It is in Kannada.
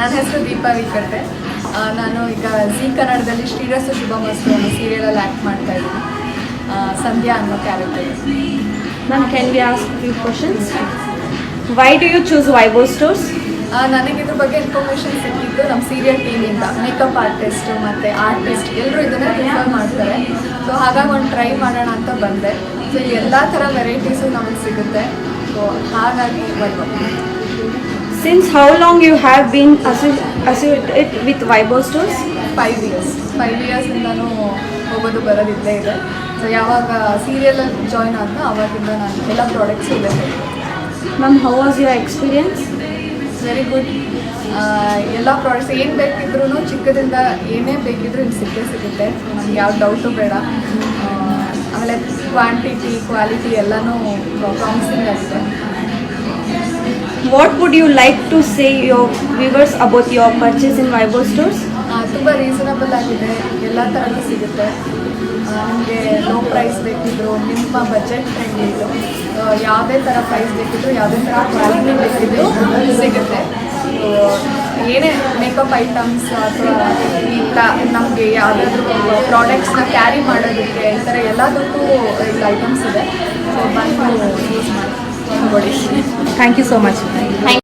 ನನ್ನ ಹೆಸರು ದೀಪಾ ವಿಕಟೆ. ನಾನು ಈಗ ಜೀ ಕನ್ನಡದಲ್ಲಿ ಶ್ರೀರಸ್ತು ಶುಭಮಸ್ತು ಅನ್ನೋ ಸೀರಿಯಲಲ್ಲಿ ಆ್ಯಕ್ಟ್ ಮಾಡ್ತಾ ಇದ್ದೀನಿ. ಸಂಧ್ಯಾ ಅನ್ನೋ character. Ma'am, can we ask few questions? Why do you choose Vaibhav stores? ನನಗೆ ಇದ್ರ ಬಗ್ಗೆ ಇನ್ಫಾರ್ಮೇಷನ್ ಸಿಕ್ಕಿದ್ದು ನಮ್ಮ ಸೀರಿಯಲ್ ಟೀಮಿಂದ. ಮೇಕಪ್ ಆರ್ಟಿಸ್ಟು ಮತ್ತು ಆರ್ಟಿಸ್ಟ್ ಎಲ್ಲರೂ ಇದನ್ನು ಪ್ರಿಫರ್ ಮಾಡ್ತಾರೆ. ಸೊ ಹಾಗಾಗಿ ಒಂದು ಟ್ರೈ ಮಾಡೋಣ ಅಂತ ಬಂದೆ. ಸೊ ಎಲ್ಲ ಥರ ವೆರೈಟೀಸು ನಮಗೆ ಸಿಗುತ್ತೆ. ಸೊ ಹಾಗಾಗಿ Vaibhav. Since how long you have been associated with Vaibhav Stores? 5 years. 5 yearsಯಿಂದನೂ ಹೋಗೋದು ಬರೋದಿಲ್ಲೇ ಇದೆ. ಸೊ ಯಾವಾಗ ಸೀರಿಯಲಲ್ಲಿ ಜಾಯ್ನ್ ಆದ ಆವಾಗಿಂದ ನಾನು ಎಲ್ಲ ಪ್ರಾಡಕ್ಟ್ಸು ಇದೆ. Ma'am, how was your experience? Very good. ಎಲ್ಲ ಪ್ರಾಡಕ್ಟ್ಸ್ ಏನು ಬೇಕಿದ್ರೂ ಚಿಕ್ಕದಿಂದ ಏನೇ ಬೇಕಿದ್ರೂ ಇಲ್ಲಿ ಸಿಗುತ್ತೆ. ನಮ್ಗೆ ಯಾವ ಡೌಟು ಬೇಡ. ಆಮೇಲೆ ಕ್ವಾಂಟಿಟಿ ಕ್ವಾಲಿಟಿ ಎಲ್ಲನೂ ಪ್ರಾಮಿಸಿಂಗ್ ಆಗಿದೆ. What would you like to say your viewers about your purchase in Vaibhav Stores? ತುಂಬ ರೀಸನಬಲ್ ಆಗಿದೆ. ಎಲ್ಲ ಥರದ್ದು ಸಿಗುತ್ತೆ. ನಿಮಗೆ ಲೋ ಪ್ರೈಸ್ ಬೇಕಿದ್ರು, ನಿಮ್ಮ ಬಜೆಟ್ ಫ್ರೆಂಡ್ಲಿದು, ಯಾವುದೇ ಥರ ಪ್ರೈಸ್ ಬೇಕಿದ್ರು, ಯಾವುದೇ ಥರ ಕ್ವಾಲಿಟಿ ಬೇಕಿದ್ರು ಸಿಗುತ್ತೆ. ಏನೇ ಮೇಕಪ್ ಐಟಮ್ಸ್ ಅಥವಾ ಇಲ್ಲ ನಮಗೆ ಯಾವುದಾದ್ರೂ ಪ್ರಾಡಕ್ಟ್ಸ್ನ ಕ್ಯಾರಿ ಮಾಡೋದಕ್ಕೆ ಈ ಥರ ಎಲ್ಲದಕ್ಕೂ ಇಲ್ಲಿ ಐಟಮ್ಸ್ ಇದೆ. ಸೊ ಬಂದು ಯೂಸ್ ಮಾಡಿ. Thank you so much.